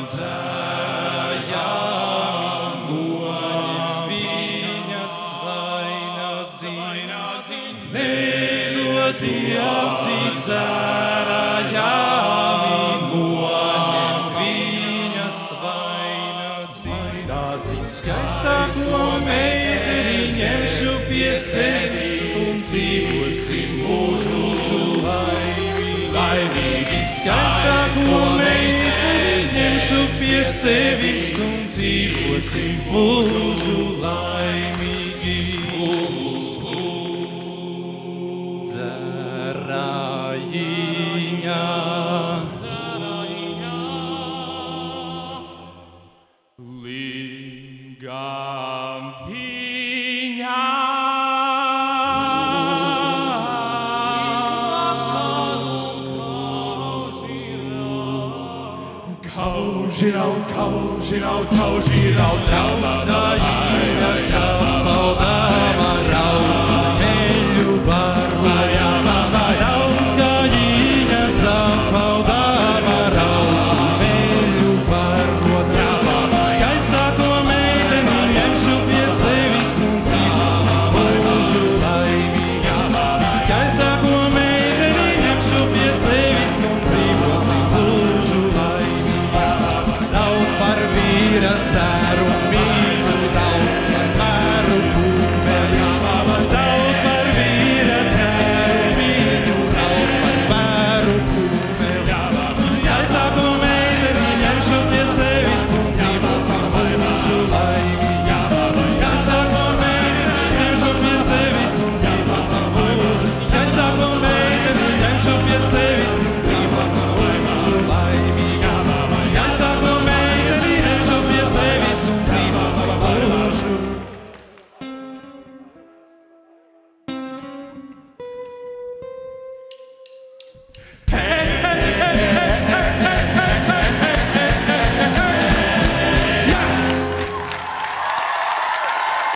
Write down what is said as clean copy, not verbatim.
dzērājami, noņemt viņas vainagdziņu. Nedod Dievs dzērājami, noņemt viņas vainagdziņu. Tāds viskaistāko meiteni ņemšu pie sevis un dzīvosim mūžu laimīgi. Viskaistāko meiteni ņemšu pie sevis un dzīvosim mūžu laimīgi. Dzērājiņā, līgam viņā. Kaužiraut, kaužiraut, kaužiraut, kaužiraut, kaužiraut,